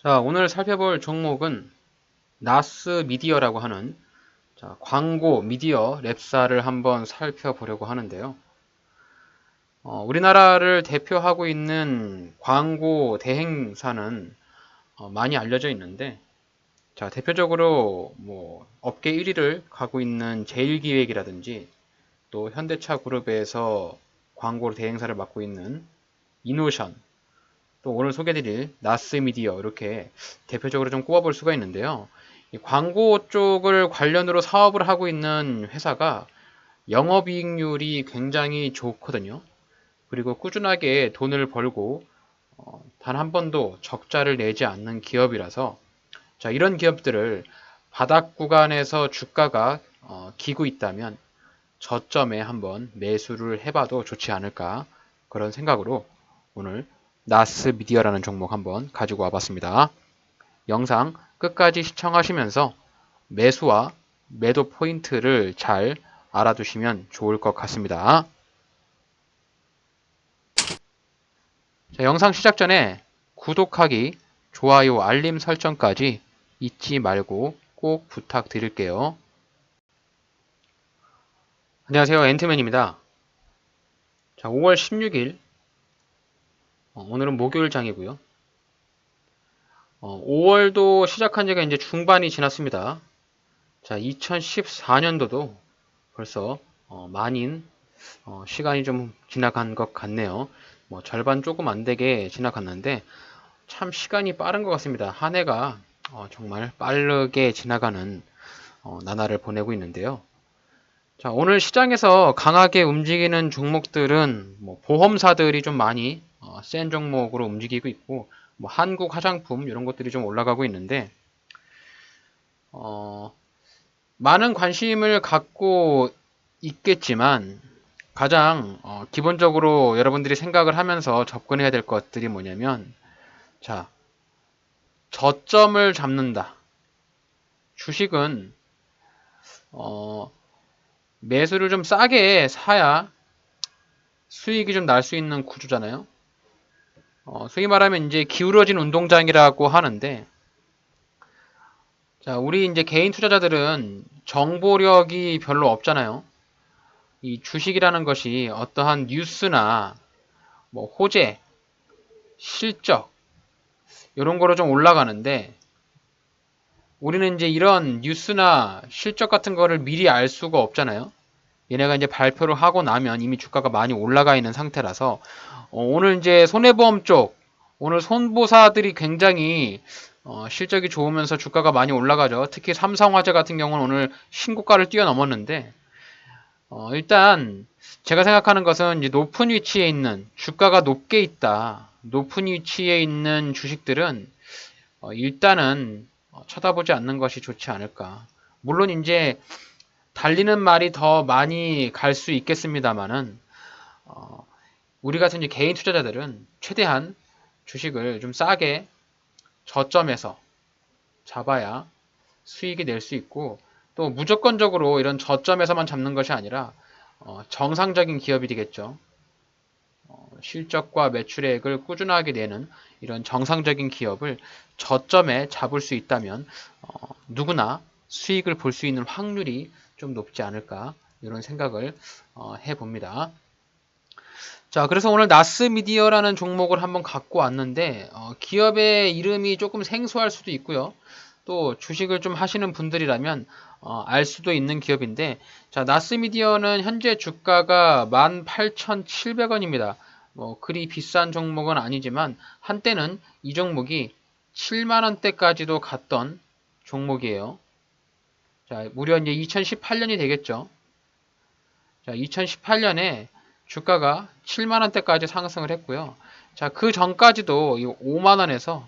자, 오늘 살펴볼 종목은 나스 미디어라고 하는 광고 미디어 랩사를 한번 살펴보려고 하는데요. 우리나라를 대표하고 있는 광고 대행사는 많이 알려져 있는데, 자, 대표적으로 뭐 업계 1위를 가고 있는 제일기획이라든지 또 현대차 그룹에서 광고 대행사를 맡고 있는 이노션, 또 오늘 소개드릴 나스미디어 이렇게 대표적으로 좀 꼽아볼 수가 있는데요. 이 광고 쪽을 관련으로 사업을 하고 있는 회사가 영업이익률이 굉장히 좋거든요. 그리고 꾸준하게 돈을 벌고 단 한 번도 적자를 내지 않는 기업이라서 자, 이런 기업들을 바닥 구간에서 주가가 기고 있다면 저점에 한번 매수를 해봐도 좋지 않을까 그런 생각으로 오늘 나스 미디어라는 종목 한번 가지고 와봤습니다. 영상 끝까지 시청하시면서 매수와 매도 포인트를 잘 알아두시면 좋을 것 같습니다. 자, 영상 시작 전에 구독하기, 좋아요, 알림 설정까지 잊지 말고 꼭 부탁드릴게요. 안녕하세요. 앤트맨입니다. 자, 5월 16일 오늘은 목요일장이고요. 5월도 시작한 지가 이제 중반이 지났습니다. 자, 2014년도도 벌써 많은 시간이 좀 지나간 것 같네요. 뭐 절반 조금 안 되게 지나갔는데 참 시간이 빠른 것 같습니다. 한 해가 정말 빠르게 지나가는 나날을 보내고 있는데요. 자, 오늘 시장에서 강하게 움직이는 종목들은 뭐 보험사들이 좀 많이 센 종목으로 움직이고 있고 뭐 한국 화장품 이런 것들이 좀 올라가고 있는데 많은 관심을 갖고 있겠지만 가장 기본적으로 여러분들이 생각을 하면서 접근해야 될 것들이 뭐냐면 자, 저점을 잡는다. 주식은 매수를 좀 싸게 사야 수익이 좀 날 수 있는 구조잖아요. 소위 말하면 이제 기울어진 운동장이라고 하는데 자, 우리 이제 개인 투자자들은 정보력이 별로 없잖아요. 이 주식이라는 것이 어떠한 뉴스나 뭐 호재, 실적 이런 거로 좀 올라가는데 우리는 이제 이런 뉴스나 실적 같은 거를 미리 알 수가 없잖아요. 얘네가 이제 발표를 하고 나면 이미 주가가 많이 올라가 있는 상태라서 오늘 이제 손해보험 쪽 오늘 손보사들이 굉장히 실적이 좋으면서 주가가 많이 올라가죠. 특히 삼성화재 같은 경우는 오늘 신고가를 뛰어넘었는데 일단 제가 생각하는 것은 이제 높은 위치에 있는 주가가 높게 있다. 높은 위치에 있는 주식들은 일단은 쳐다보지 않는 것이 좋지 않을까. 물론 이제 달리는 말이 더 많이 갈 수 있겠습니다만은 우리 같은 이제 개인 투자자들은 최대한 주식을 좀 싸게 저점에서 잡아야 수익이 낼 수 있고 또 무조건적으로 이런 저점에서만 잡는 것이 아니라 정상적인 기업이 되겠죠. 실적과 매출액을 꾸준하게 내는 이런 정상적인 기업을 저점에 잡을 수 있다면 누구나 수익을 볼 수 있는 확률이 좀 높지 않을까 이런 생각을 해봅니다. 자, 그래서 오늘 나스미디어라는 종목을 한번 갖고 왔는데 기업의 이름이 조금 생소할 수도 있고요. 또 주식을 좀 하시는 분들이라면 알 수도 있는 기업인데 자, 나스미디어는 현재 주가가 18,700원입니다. 뭐 그리 비싼 종목은 아니지만 한때는 이 종목이 7만원대까지도 갔던 종목이에요. 자, 무려 이제 2018년이 되겠죠. 자, 2018년에 주가가 7만원대까지 상승을 했고요. 자, 그 전까지도 5만원에서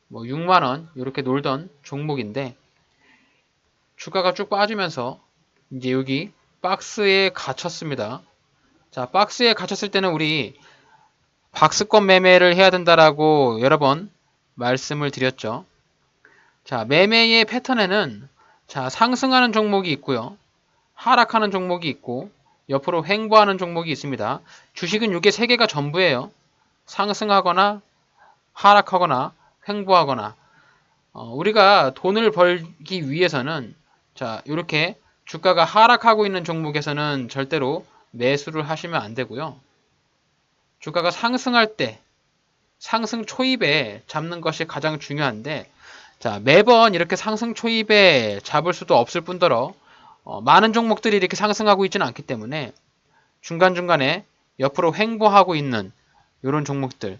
뭐 6만원 이렇게 놀던 종목인데 주가가 쭉 빠지면서 이제 여기 박스에 갇혔습니다. 자, 박스에 갇혔을 때는 우리 박스권 매매를 해야 된다라고 여러 번 말씀을 드렸죠. 자, 매매의 패턴에는 자, 상승하는 종목이 있고요. 하락하는 종목이 있고 옆으로 횡보하는 종목이 있습니다. 주식은 이게 세 개가 전부예요. 상승하거나 하락하거나 횡보하거나 우리가 돈을 벌기 위해서는 자, 이렇게 주가가 하락하고 있는 종목에서는 절대로 매수를 하시면 안 되고요. 주가가 상승할 때 상승 초입에 잡는 것이 가장 중요한데, 자, 매번 이렇게 상승 초입에 잡을 수도 없을 뿐더러 많은 종목들이 이렇게 상승하고 있지는 않기 때문에 중간중간에 옆으로 횡보하고 있는 이런 종목들,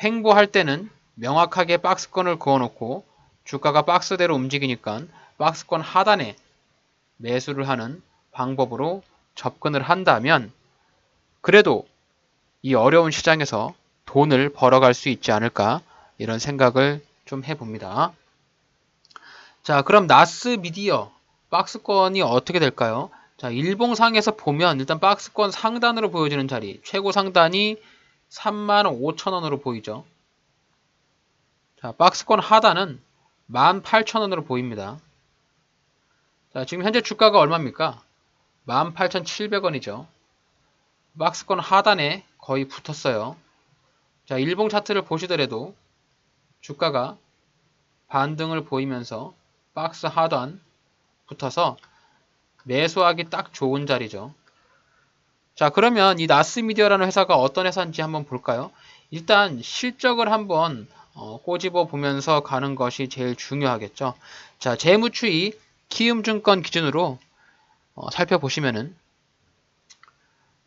횡보할 때는 명확하게 박스권을 그어놓고 주가가 박스대로 움직이니까 박스권 하단에 매수를 하는 방법으로 접근을 한다면 그래도 이 어려운 시장에서 돈을 벌어갈 수 있지 않을까 이런 생각을 좀 해봅니다. 자, 그럼 나스 미디어 박스권이 어떻게 될까요? 자, 일봉상에서 보면 일단 박스권 상단으로 보여지는 자리 최고 상단이 35,000원으로 보이죠. 자, 박스권 하단은 18,000원으로 보입니다. 자, 지금 현재 주가가 얼마입니까? 18,700원이죠. 박스권 하단에 거의 붙었어요. 자, 일봉 차트를 보시더라도 주가가 반등을 보이면서 박스 하단 붙어서 매수하기 딱 좋은 자리죠. 자, 그러면 이 나스미디어라는 회사가 어떤 회사인지 한번 볼까요? 일단 실적을 한번 꼬집어 보면서 가는 것이 제일 중요하겠죠. 자, 재무추이 키움증권 기준으로 살펴보시면은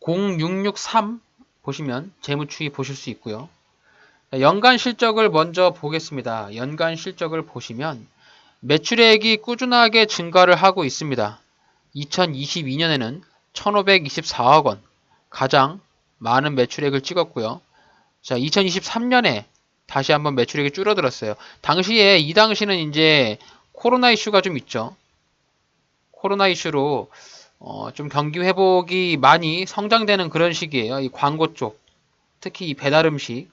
0663 보시면 재무추이 보실 수 있고요. 자, 연간 실적을 먼저 보겠습니다. 연간 실적을 보시면 매출액이 꾸준하게 증가를 하고 있습니다. 2022년에는 1524억 원 가장 많은 매출액을 찍었고요. 자, 2023년에 다시 한번 매출액이 줄어들었어요. 이 당시는 이제 코로나 이슈가 좀 있죠. 코로나 이슈로 좀 경기 회복이 많이 성장되는 그런 시기예요. 이 광고 쪽, 특히 이 배달 음식,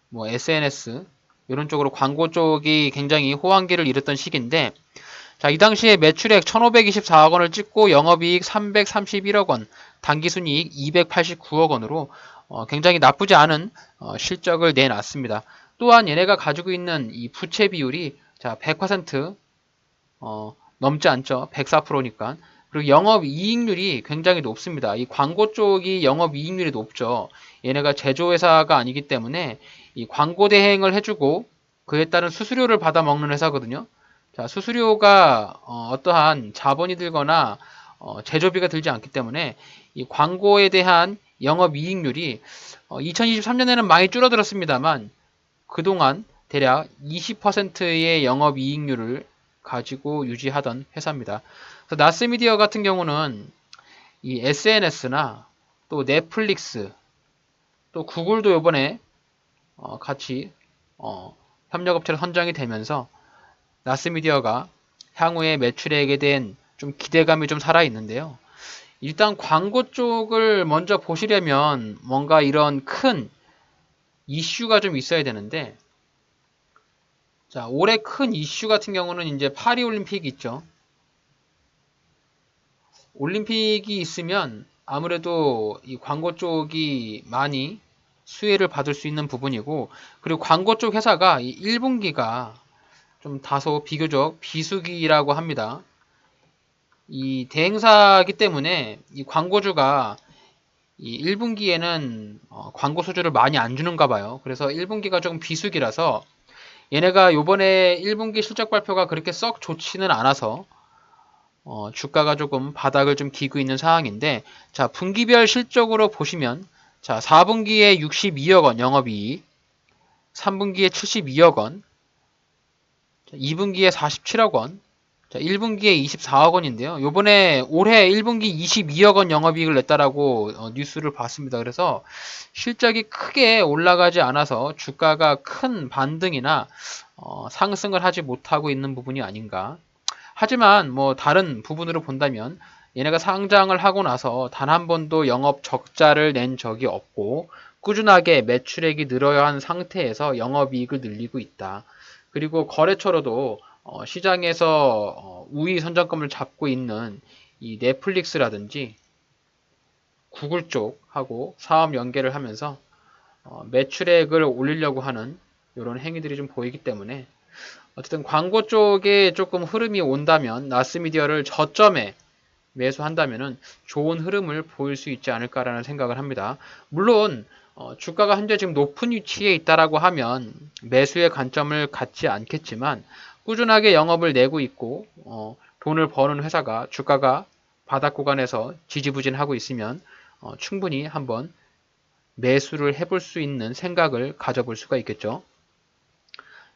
뭐 SNS 이런 쪽으로 광고 쪽이 굉장히 호황기를 잃었던 시기인데, 자, 이 당시에 매출액 1524억 원을 찍고 영업이익 331억 원, 당기순이익 289억 원으로 굉장히 나쁘지 않은 실적을 내놨습니다. 또한 얘네가 가지고 있는 이 부채 비율이 자, 100% 넘지 않죠. 104%니까. 그리고 영업이익률이 굉장히 높습니다. 이 광고 쪽이 영업이익률이 높죠. 얘네가 제조회사가 아니기 때문에 이 광고 대행을 해주고 그에 따른 수수료를 받아 먹는 회사거든요. 자, 수수료가 어떠한 자본이 들거나 제조비가 들지 않기 때문에 이 광고에 대한 영업이익률이 2023년에는 많이 줄어들었습니다만 그동안 대략 20%의 영업이익률을 가지고 유지하던 회사입니다. 그래서 나스미디어 같은 경우는 이 SNS나 또 넷플릭스 또 구글도 이번에 같이 협력업체로 선정이 되면서 나스미디어가 향후에 매출액에 대한 좀 기대감이 좀 살아 있는데요. 일단 광고 쪽을 먼저 보시려면 뭔가 이런 큰 이슈가 좀 있어야 되는데, 자, 올해 큰 이슈 같은 경우는 이제 파리올림픽이 있죠. 올림픽이 있으면 아무래도 이 광고 쪽이 많이 수혜를 받을 수 있는 부분이고, 그리고 광고 쪽 회사가 이 1분기가 좀 다소 비교적 비수기라고 합니다. 이 대행사이기 때문에 이 광고주가 이 1분기에는 광고 수주를 많이 안 주는가 봐요. 그래서 1분기가 조금 비수기라서 얘네가 요번에 1분기 실적 발표가 그렇게 썩 좋지는 않아서 주가가 조금 바닥을 좀 기고 있는 상황인데, 자, 분기별 실적으로 보시면 자, 4분기에 62억 원 영업이익, 3분기에 72억 원, 2분기에 47억 원, 자, 1분기에 24억 원인데요. 요번에 올해 1분기 22억 원 영업이익을 냈다라고 뉴스를 봤습니다. 그래서 실적이 크게 올라가지 않아서 주가가 큰 반등이나 상승을 하지 못하고 있는 부분이 아닌가. 하지만 뭐 다른 부분으로 본다면 얘네가 상장을 하고 나서 단 한 번도 영업 적자를 낸 적이 없고 꾸준하게 매출액이 늘어야 한 상태에서 영업이익을 늘리고 있다. 그리고 거래처로도 시장에서 우위 선점권을 잡고 있는 이 넷플릭스라든지 구글 쪽하고 사업 연계를 하면서 매출액을 올리려고 하는 이런 행위들이 좀 보이기 때문에 어쨌든 광고 쪽에 조금 흐름이 온다면 나스미디어를 저점에 매수한다면은 좋은 흐름을 보일 수 있지 않을까라는 생각을 합니다. 물론 주가가 현재 지금 높은 위치에 있다라고 하면 매수의 관점을 갖지 않겠지만 꾸준하게 영업을 내고 있고 돈을 버는 회사가 주가가 바닥 구간에서 지지부진하고 있으면 충분히 한번 매수를 해볼 수 있는 생각을 가져볼 수가 있겠죠.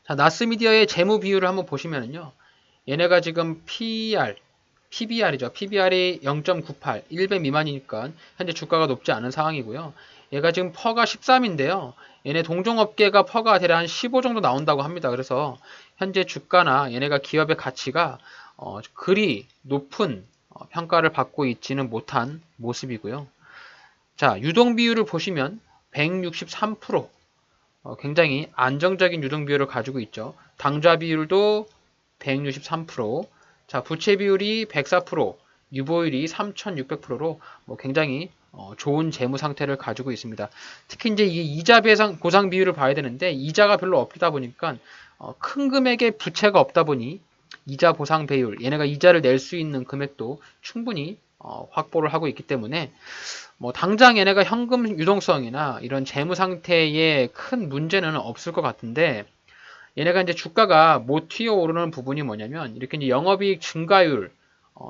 자, 나스미디어의 재무 비율을 한번 보시면은요. 얘네가 지금 PBR이죠. PBR이 0.98, 1배 미만이니까 현재 주가가 높지 않은 상황이고요. 얘가 지금 퍼가 13인데요. 얘네 동종업계가 퍼가 대략 한 15 정도 나온다고 합니다. 그래서 현재 주가나 얘네가 기업의 가치가 그리 높은 평가를 받고 있지는 못한 모습이고요. 자, 유동 비율을 보시면 163%, 굉장히 안정적인 유동 비율을 가지고 있죠. 당좌 비율도 163%, 자, 부채 비율이 104%, 유보율이 3600%로 굉장히 좋은 재무 상태를 가지고 있습니다. 특히 이제 이 이자 배상 보상 비율을 봐야 되는데 이자가 별로 없다 보니까 큰 금액의 부채가 없다 보니 이자 보상 배율, 얘네가 이자를 낼 수 있는 금액도 충분히 확보를 하고 있기 때문에 당장 얘네가 현금 유동성이나 이런 재무 상태에 큰 문제는 없을 것 같은데 얘네가 이제 주가가 못 튀어오르는 부분이 뭐냐면 이렇게 이제 영업이익 증가율,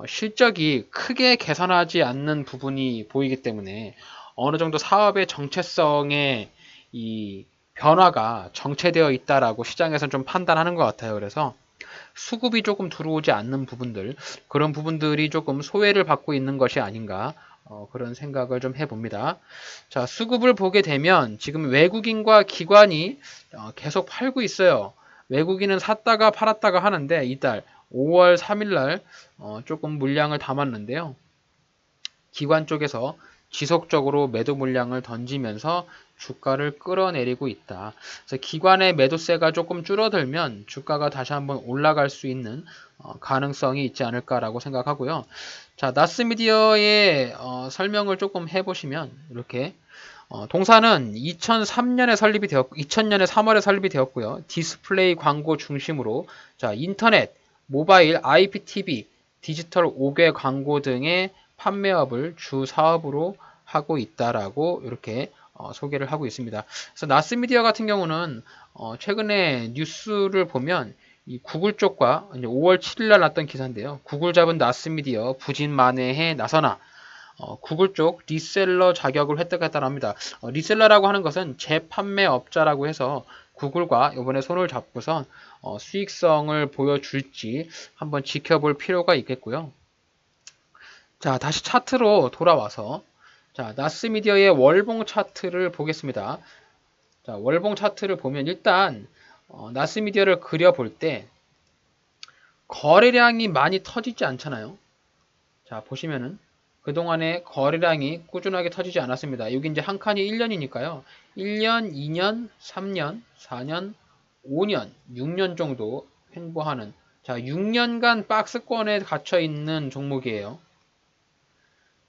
실적이 크게 개선하지 않는 부분이 보이기 때문에 어느 정도 사업의 정체성의 이 변화가 정체되어 있다라고 시장에서는 좀 판단하는 것 같아요. 그래서 수급이 조금 들어오지 않는 부분들, 그런 부분들이 조금 소외를 받고 있는 것이 아닌가, 그런 생각을 좀 해봅니다. 자, 수급을 보게 되면 지금 외국인과 기관이 계속 팔고 있어요. 외국인은 샀다가 팔았다가 하는데 이달 5월 3일날 조금 물량을 담았는데요. 기관 쪽에서 지속적으로 매도 물량을 던지면서 주가를 끌어내리고 있다. 그래서 기관의 매도세가 조금 줄어들면 주가가 다시 한번 올라갈 수 있는 가능성이 있지 않을까라고 생각하고요. 자, 나스미디어의 설명을 조금 해보시면 이렇게 동사는 2003년에 설립이 되었고 2000년에 3월에 설립이 되었고요. 디스플레이 광고 중심으로 자, 인터넷, 모바일, IPTV, 디지털 5개 광고 등의 판매업을 주 사업으로 하고 있다라고 이렇게 소개를 하고 있습니다. 그래서 나스미디어 같은 경우는 최근에 뉴스를 보면 이 구글 쪽과 5월 7일 날 났던 기사인데요. 구글 잡은 나스미디어 부진 만회해 나서나 구글 쪽 리셀러 자격을 획득했다고 합니다. 리셀러라고 하는 것은 재판매업자라고 해서 구글과 이번에 손을 잡고서 수익성을 보여줄지 한번 지켜볼 필요가 있겠고요. 자, 다시 차트로 돌아와서 자, 나스미디어의 월봉 차트를 보겠습니다. 자, 월봉 차트를 보면 일단 나스미디어를 그려볼 때 거래량이 많이 터지지 않잖아요. 자, 보시면은 그동안에 거래량이 꾸준하게 터지지 않았습니다. 여기 이제 한 칸이 1년이니까요. 1년, 2년, 3년, 4년, 5년, 6년 정도 횡보하는 자, 6년간 박스권에 갇혀 있는 종목이에요.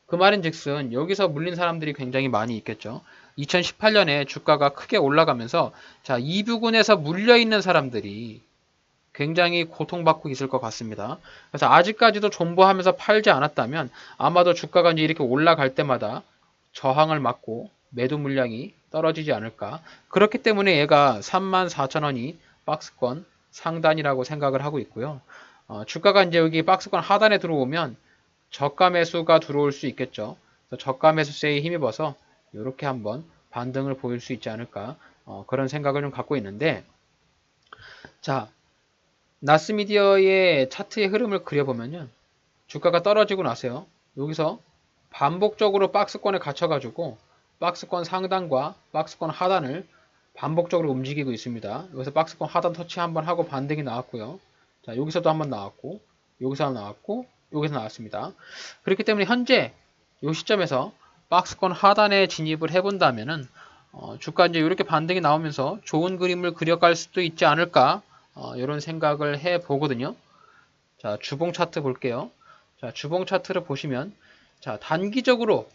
그 말인즉슨 여기서 물린 사람들이 굉장히 많이 있겠죠. 2018년에 주가가 크게 올라가면서 자, 이 부근에서 물려 있는 사람들이 굉장히 고통받고 있을 것 같습니다. 그래서 아직까지도 존버하면서 팔지 않았다면 아마도 주가가 이제 이렇게 올라갈 때마다 저항을 맞고 매도 물량이 떨어지지 않을까. 그렇기 때문에 얘가 34,000원이 박스권 상단이라고 생각을 하고 있고요. 주가가 이제 여기 박스권 하단에 들어오면 저가 매수가 들어올 수 있겠죠. 그래서 저가 매수세에 힘입어서 이렇게 한번 반등을 보일 수 있지 않을까. 그런 생각을 좀 갖고 있는데 자, 나스미디어의 차트의 흐름을 그려보면요. 주가가 떨어지고 나서요. 여기서 반복적으로 박스권에 갇혀가지고 박스권 상단과 박스권 하단을 반복적으로 움직이고 있습니다. 여기서 박스권 하단 터치 한번 하고 반등이 나왔고요. 자, 여기서도 한번 나왔고, 여기서 나왔고, 여기서 나왔습니다. 그렇기 때문에 현재 이 시점에서 박스권 하단에 진입을 해본다면은 주가 이제 이렇게 반등이 나오면서 좋은 그림을 그려갈 수도 있지 않을까 이런 생각을 해 보거든요. 자, 주봉 차트 볼게요. 자, 주봉 차트를 보시면 자, 단기적으로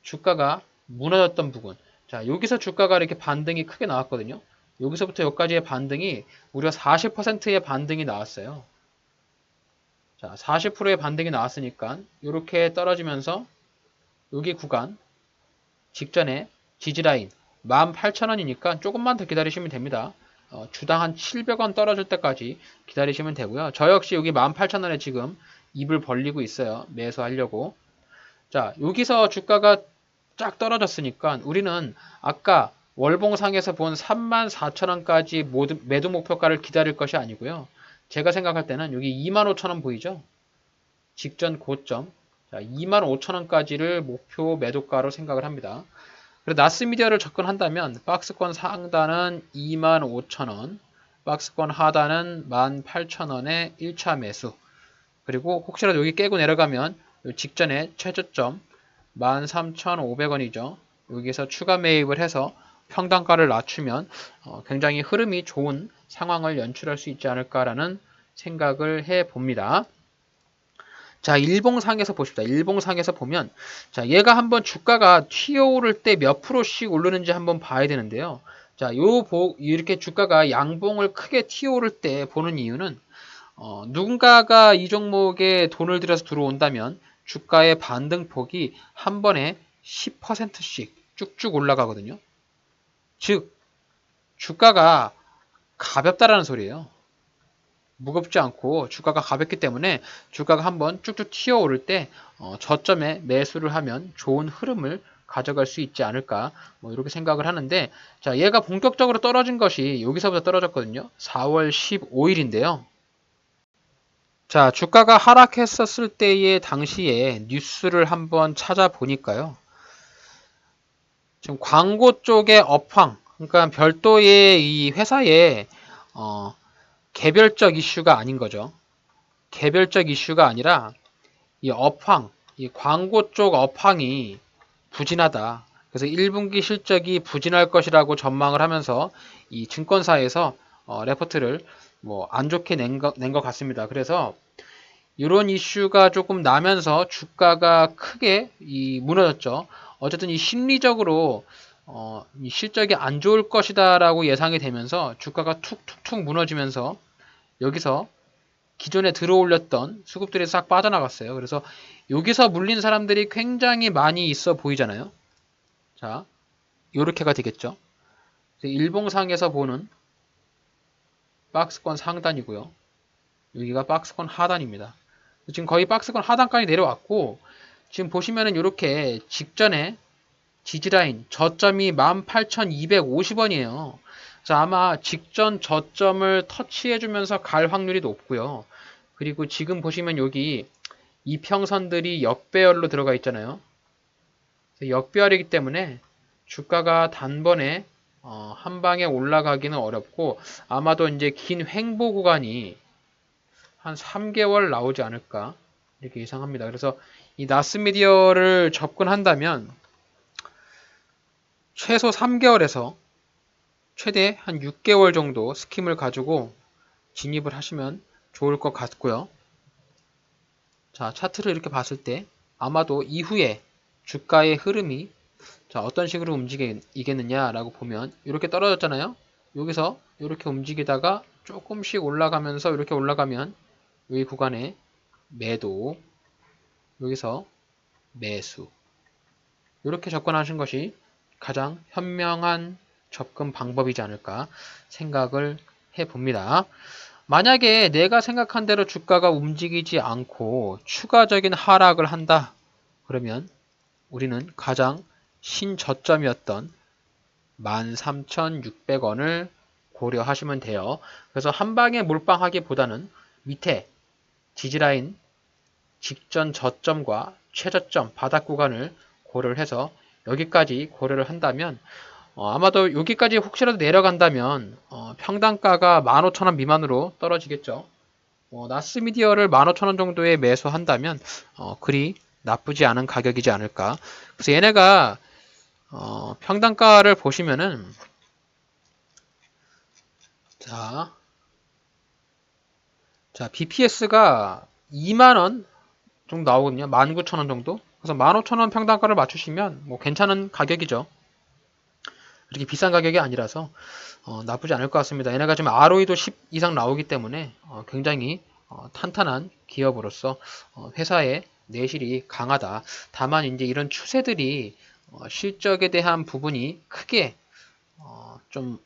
주가가 무너졌던 부분. 자, 여기서 주가가 이렇게 반등이 크게 나왔거든요. 여기서부터 여기까지의 반등이 무려 40%의 반등이 나왔어요. 자, 40%의 반등이 나왔으니까 이렇게 떨어지면서 여기 구간 직전에 지지라인 18,000원이니까 조금만 더 기다리시면 됩니다. 주당 한 700원 떨어질 때까지 기다리시면 되고요. 저 역시 여기 18,000원에 지금 입을 벌리고 있어요. 매수하려고. 자, 여기서 주가가 쫙 떨어졌으니까 우리는 아까 월봉상에서 본 34,000원까지 매도 목표가를 기다릴 것이 아니고요. 제가 생각할 때는 여기 25,000원 보이죠? 직전 고점. 자, 25,000원까지를 목표 매도가로 생각을 합니다. 그리고 나스미디어를 접근한다면 박스권 상단은 25,000원, 박스권 하단은 18,000원의 1차 매수. 그리고 혹시라도 여기 깨고 내려가면 직전에 최저점 13,500원이죠. 여기서 추가 매입을 해서 평단가를 낮추면 굉장히 흐름이 좋은 상황을 연출할 수 있지 않을까라는 생각을 해 봅니다. 자, 일봉상에서 보십시다. 일봉상에서 보면, 자, 얘가 한번 주가가 튀어오를 때 몇 프로씩 오르는지 한번 봐야 되는데요. 자, 이렇게 주가가 양봉을 크게 튀어오를 때 보는 이유는, 누군가가 이 종목에 돈을 들여서 들어온다면 주가의 반등폭이 한 번에 10%씩 쭉쭉 올라가거든요. 즉, 주가가 가볍다라는 소리예요. 무겁지 않고 주가가 가볍기 때문에 주가가 한번 쭉쭉 튀어오를 때 저점에 매수를 하면 좋은 흐름을 가져갈 수 있지 않을까 뭐 이렇게 생각을 하는데 자 얘가 본격적으로 떨어진 것이 여기서부터 떨어졌거든요. 4월 15일인데요. 자 주가가 하락했었을 때의 당시에 뉴스를 한번 찾아보니까요. 지금 광고 쪽의 업황 그러니까 별도의 이 회사의 개별적 이슈가 아닌 거죠. 개별적 이슈가 아니라 이 업황, 이 광고 쪽 업황이 부진하다. 그래서 1분기 실적이 부진할 것이라고 전망을 하면서 이 증권사에서 레포트를 뭐 안 좋게 낸 것 같습니다. 그래서 이런 이슈가 조금 나면서 주가가 크게 무너졌죠. 어쨌든 이 심리적으로 이 실적이 안 좋을 것이다라고 예상이 되면서 주가가 툭툭툭 무너지면서 여기서 기존에 들어올렸던 수급들이 싹 빠져나갔어요. 그래서 여기서 물린 사람들이 굉장히 많이 있어 보이잖아요. 자, 요렇게가 되겠죠. 일봉상에서 보는 박스권 상단이고요. 여기가 박스권 하단입니다. 지금 거의 박스권 하단까지 내려왔고 지금 보시면은 이렇게 직전에 지지라인 저점이 18,250원이에요. 그래서 아마 직전 저점을 터치해주면서 갈 확률이 높고요. 그리고 지금 보시면 여기 이평선들이 역배열로 들어가 있잖아요. 역배열이기 때문에 주가가 단번에 한 방에 올라가기는 어렵고 아마도 이제 긴 횡보 구간이 한 3개월 나오지 않을까 이렇게 예상합니다. 그래서 이 나스미디어를 접근한다면 최소 3개월에서 최대 한 6개월 정도 스킴을 가지고 진입을 하시면 좋을 것 같고요. 자, 차트를 이렇게 봤을 때 아마도 이후에 주가의 흐름이 자, 어떤 식으로 움직이겠느냐라고 보면 이렇게 떨어졌잖아요. 여기서 이렇게 움직이다가 조금씩 올라가면서 이렇게 올라가면 여기 구간에 매도, 여기서 매수 이렇게 접근하신 것이 가장 현명한 접근 방법이지 않을까 생각을 해봅니다. 만약에 내가 생각한 대로 주가가 움직이지 않고 추가적인 하락을 한다. 그러면 우리는 가장 신저점이었던 13,600원을 고려하시면 돼요. 그래서 한 방에 몰빵하기보다는 밑에 지지라인 직전 저점과 최저점 바닥 구간을 고려를 해서 여기까지 고려를 한다면 아마도 여기까지 혹시라도 내려간다면 평단가가 15,000원 미만으로 떨어지겠죠. 나스미디어를 15,000원 정도에 매수한다면 그리 나쁘지 않은 가격이지 않을까. 그래서 얘네가 평단가를 보시면은 자 BPS가 2만원 정도 나오거든요. 19,000원 정도. 그래서 15,000원 평단가를 맞추시면 뭐 괜찮은 가격이죠. 그렇게 비싼 가격이 아니라서 나쁘지 않을 것 같습니다. 얘네가 지금 ROE도 10 이상 나오기 때문에 굉장히 탄탄한 기업으로서 회사의 내실이 강하다. 다만 이제 이런 추세들이 실적에 대한 부분이 크게 좀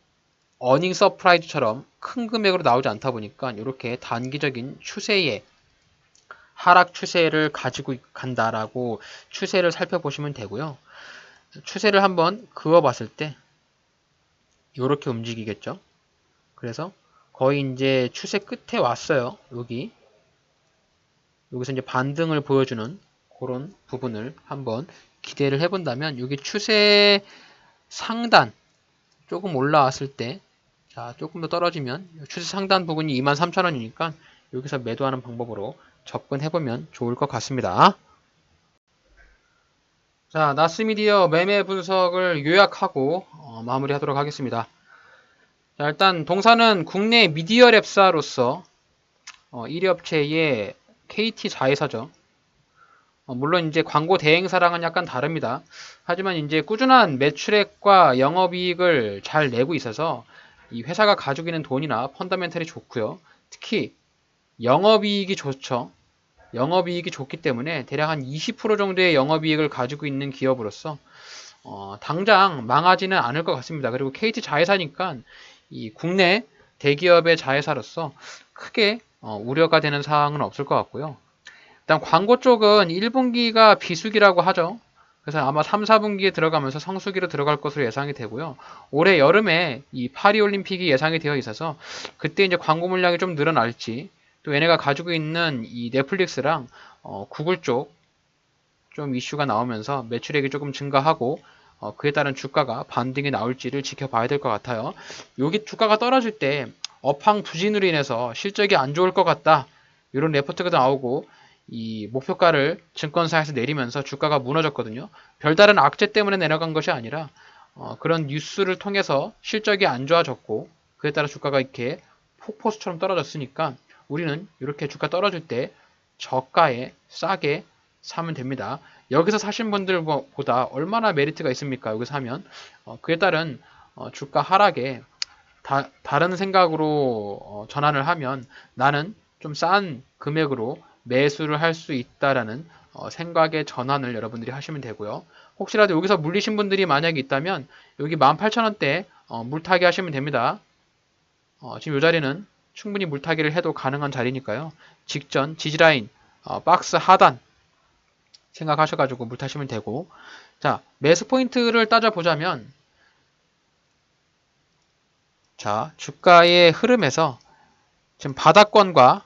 어닝 서프라이즈처럼 큰 금액으로 나오지 않다 보니까 이렇게 단기적인 추세의 하락 추세를 가지고 간다라고 추세를 살펴보시면 되고요. 추세를 한번 그어봤을 때 이렇게 움직이겠죠. 그래서 거의 이제 추세 끝에 왔어요. 여기서 이제 반등을 보여주는 그런 부분을 한번 기대를 해본다면 여기 추세 상단 조금 올라왔을 때 자, 조금 더 떨어지면 추세 상단 부분이 23,000원이니까 여기서 매도하는 방법으로 접근해보면 좋을 것 같습니다. 자, 나스미디어 매매 분석을 요약하고 마무리하도록 하겠습니다. 자, 일단 동사는 국내 미디어 랩사로서 1위 업체의 KT 자회사죠. 물론 이제 광고 대행사랑은 약간 다릅니다. 하지만 이제 꾸준한 매출액과 영업이익을 잘 내고 있어서 이 회사가 가지고 있는 돈이나 펀더멘털이 좋고요. 특히 영업이익이 좋죠. 영업이익이 좋기 때문에 대략 한 20% 정도의 영업이익을 가지고 있는 기업으로서 당장 망하지는 않을 것 같습니다. 그리고 KT 자회사니까 이 국내 대기업의 자회사로서 크게 우려가 되는 사항은 없을 것 같고요. 일단 광고 쪽은 1분기가 비수기라고 하죠. 그래서 아마 3, 4분기에 들어가면서 성수기로 들어갈 것으로 예상이 되고요. 올해 여름에 이 파리올림픽이 예상이 되어 있어서 그때 이제 광고 물량이 좀 늘어날지 또 얘네가 가지고 있는 이 넷플릭스랑 구글 쪽 좀 이슈가 나오면서 매출액이 조금 증가하고 그에 따른 주가가 반등이 나올지를 지켜봐야 될 것 같아요. 여기 주가가 떨어질 때 업황 부진으로 인해서 실적이 안 좋을 것 같다. 이런 레포트가 나오고 이 목표가를 증권사에서 내리면서 주가가 무너졌거든요. 별다른 악재 때문에 내려간 것이 아니라 그런 뉴스를 통해서 실적이 안 좋아졌고 그에 따라 주가가 이렇게 폭포수처럼 떨어졌으니까 우리는 이렇게 주가 떨어질 때 저가에 싸게 사면 됩니다. 여기서 사신 분들보다 얼마나 메리트가 있습니까? 여기서 사면 그에 따른 주가 하락에 다른 생각으로 전환을 하면 나는 좀 싼 금액으로 매수를 할 수 있다라는 생각의 전환을 여러분들이 하시면 되고요. 혹시라도 여기서 물리신 분들이 만약에 있다면 여기 18,000원대 물타기 하시면 됩니다. 지금 이 자리는 충분히 물타기를 해도 가능한 자리니까요. 직전 지지라인 박스 하단 생각하셔가지고 물타시면 되고 자 매수 포인트를 따져보자면 자 주가의 흐름에서 지금 바닥권과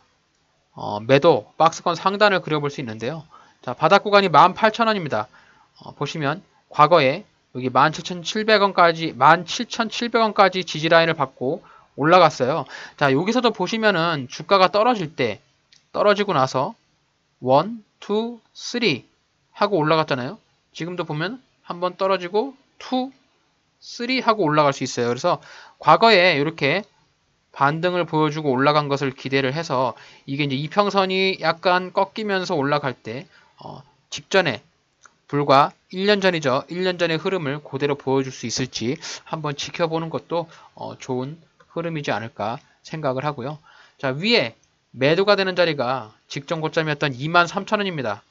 매도 박스권 상단을 그려볼 수 있는데요. 자 바닥 구간이 18,000원입니다. 보시면 과거에 여기 17,700원까지 17,700원까지 지지라인을 받고 올라갔어요. 자 여기서도 보시면은 주가가 떨어질 때 떨어지고 나서 1, 2, 3 하고 올라갔잖아요. 지금도 보면 한번 떨어지고 2, 3 하고 올라갈 수 있어요. 그래서 과거에 이렇게 반등을 보여주고 올라간 것을 기대를 해서 이게 이제 이평선이 약간 꺾이면서 올라갈 때 직전에 불과 1년 전이죠. 1년 전의 흐름을 그대로 보여줄 수 있을지 한번 지켜보는 것도 좋은 흐름이지 않을까 생각을 하고요. 자 위에 매도가 되는 자리가 직전 고점이었던 23,000원입니다.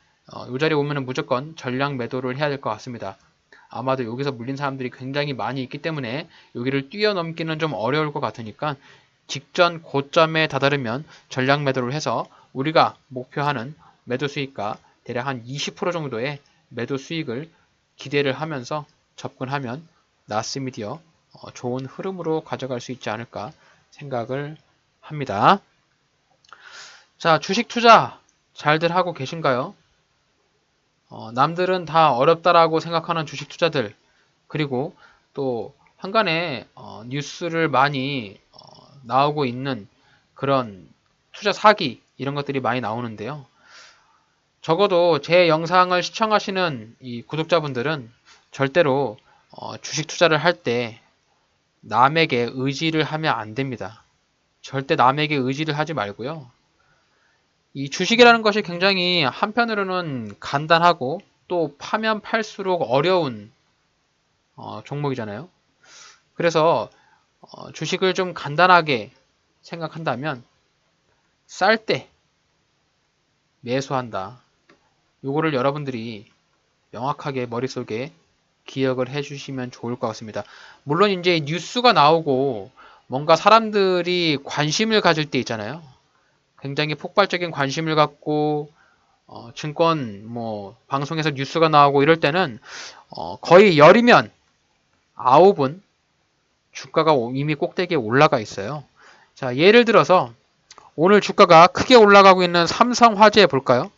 이 자리에 오면은 무조건 전량 매도를 해야 될 것 같습니다. 아마도 여기서 물린 사람들이 굉장히 많이 있기 때문에 여기를 뛰어넘기는 좀 어려울 것 같으니까 직전 고점에 다다르면 전량 매도를 해서 우리가 목표하는 매도 수익과 대략 한 20% 정도의 매도 수익을 기대를 하면서 접근하면 나스미디어 좋은 흐름으로 가져갈 수 있지 않을까 생각을 합니다. 자, 주식 투자 잘들 하고 계신가요? 남들은 다 어렵다라고 생각하는 주식 투자들 그리고 또 한간에 뉴스를 많이 나오고 있는 그런 투자 사기 이런 것들이 많이 나오는데요. 적어도 제 영상을 시청하시는 이 구독자분들은 절대로 주식 투자를 할 때 남에게 의지를 하면 안 됩니다. 절대 남에게 의지를 하지 말고요. 이 주식이라는 것이 굉장히 한편으로는 간단하고 또 파면 팔수록 어려운 종목이잖아요. 그래서 주식을 좀 간단하게 생각한다면 쌀 때 매수한다. 요거를 여러분들이 명확하게 머릿속에 기억을 해주시면 좋을 것 같습니다. 물론 이제 뉴스가 나오고 뭔가 사람들이 관심을 가질 때 있잖아요. 굉장히 폭발적인 관심을 갖고 증권 뭐 방송에서 뉴스가 나오고 이럴 때는 거의 열이면 9은 주가가 이미 꼭대기에 올라가 있어요. 자, 예를 들어서 오늘 주가가 크게 올라가고 있는 삼성화재 볼까요?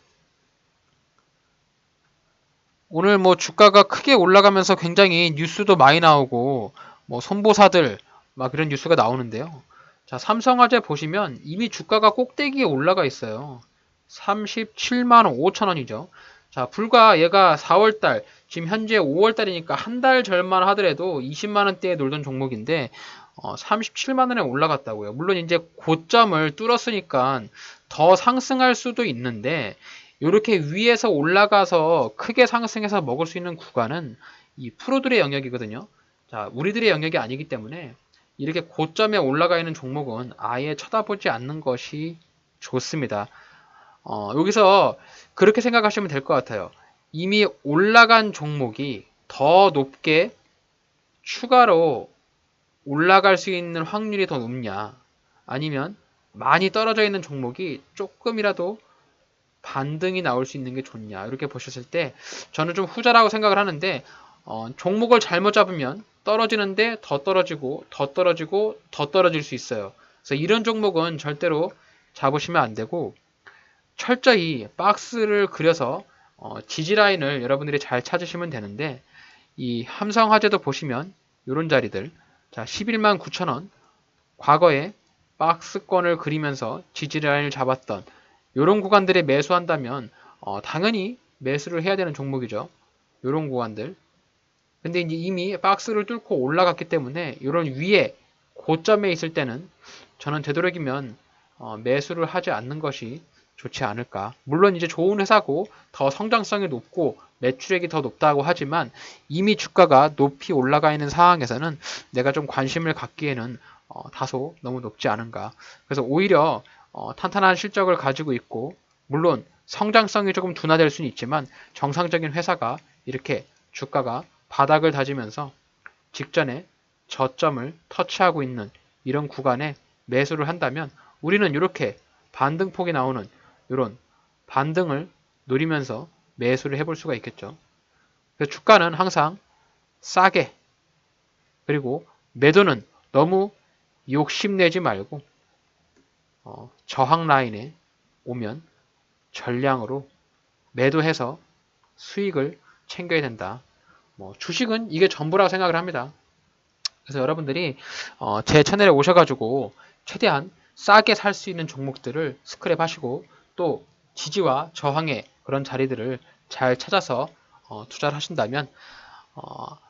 오늘 뭐 주가가 크게 올라가면서 굉장히 뉴스도 많이 나오고 뭐 손보사들 막 이런 뉴스가 나오는데요. 자, 삼성화재 보시면 이미 주가가 꼭대기에 올라가 있어요. 37만 5천 원이죠. 자, 불과 얘가 4월달, 지금 현재 5월달이니까 한 달 전만 하더라도 20만 원대에 놀던 종목인데 37만 원에 올라갔다고요. 물론 이제 고점을 뚫었으니까 더 상승할 수도 있는데 이렇게 위에서 올라가서 크게 상승해서 먹을 수 있는 구간은 이 프로들의 영역이거든요. 자, 우리들의 영역이 아니기 때문에 이렇게 고점에 올라가 있는 종목은 아예 쳐다보지 않는 것이 좋습니다. 여기서 그렇게 생각하시면 될 것 같아요. 이미 올라간 종목이 더 높게 추가로 올라갈 수 있는 확률이 더 높냐, 아니면 많이 떨어져 있는 종목이 조금이라도 반등이 나올 수 있는 게 좋냐, 이렇게 보셨을 때 저는 좀 후자라고 생각을 하는데 종목을 잘못 잡으면 떨어지는데 더 떨어지고 더 떨어지고 더 떨어질 수 있어요. 그래서 이런 종목은 절대로 잡으시면 안 되고 철저히 박스를 그려서 지지라인을 여러분들이 잘 찾으시면 되는데 이 삼성화재도 보시면 이런 자리들, 자 11만 9천 원, 과거에 박스권을 그리면서 지지라인을 잡았던 이런 구간들에 매수한다면 당연히 매수를 해야 되는 종목이죠. 이런 구간들. 근데 이제 이미 박스를 뚫고 올라갔기 때문에 이런 위에 고점에 있을 때는 저는 되도록이면 매수를 하지 않는 것이 좋지 않을까. 물론 이제 좋은 회사고 더 성장성이 높고 매출액이 더 높다고 하지만 이미 주가가 높이 올라가 있는 상황에서는 내가 좀 관심을 갖기에는 다소 너무 높지 않은가. 그래서 오히려 탄탄한 실적을 가지고 있고 물론 성장성이 조금 둔화될 수는 있지만 정상적인 회사가 이렇게 주가가 바닥을 다지면서 직전에 저점을 터치하고 있는 이런 구간에 매수를 한다면 우리는 이렇게 반등폭이 나오는 이런 반등을 노리면서 매수를 해볼 수가 있겠죠. 그래서 주가는 항상 싸게, 그리고 매도는 너무 욕심내지 말고 저항 라인에 오면 전량으로 매도해서 수익을 챙겨야 된다. 뭐 주식은 이게 전부라고 생각을 합니다. 그래서 여러분들이 제 채널에 오셔가지고 최대한 싸게 살 수 있는 종목들을 스크랩 하시고 또 지지와 저항의 그런 자리들을 잘 찾아서 투자를 하신다면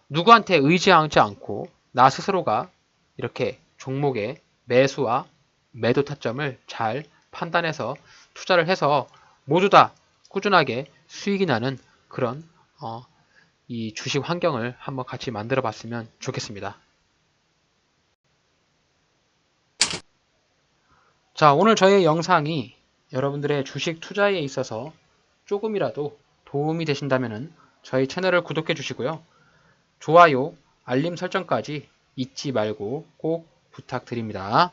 누구한테 의지하지 않고 나 스스로가 이렇게 종목의 매수와 매도 타점을 잘 판단해서 투자를 해서 모두 다 꾸준하게 수익이 나는 그런 이 주식 환경을 한번 같이 만들어 봤으면 좋겠습니다. 자, 오늘 저의 영상이 여러분들의 주식 투자에 있어서 조금이라도 도움이 되신다면 저희 채널을 구독해 주시고요. 좋아요, 알림 설정까지 잊지 말고 꼭 부탁드립니다.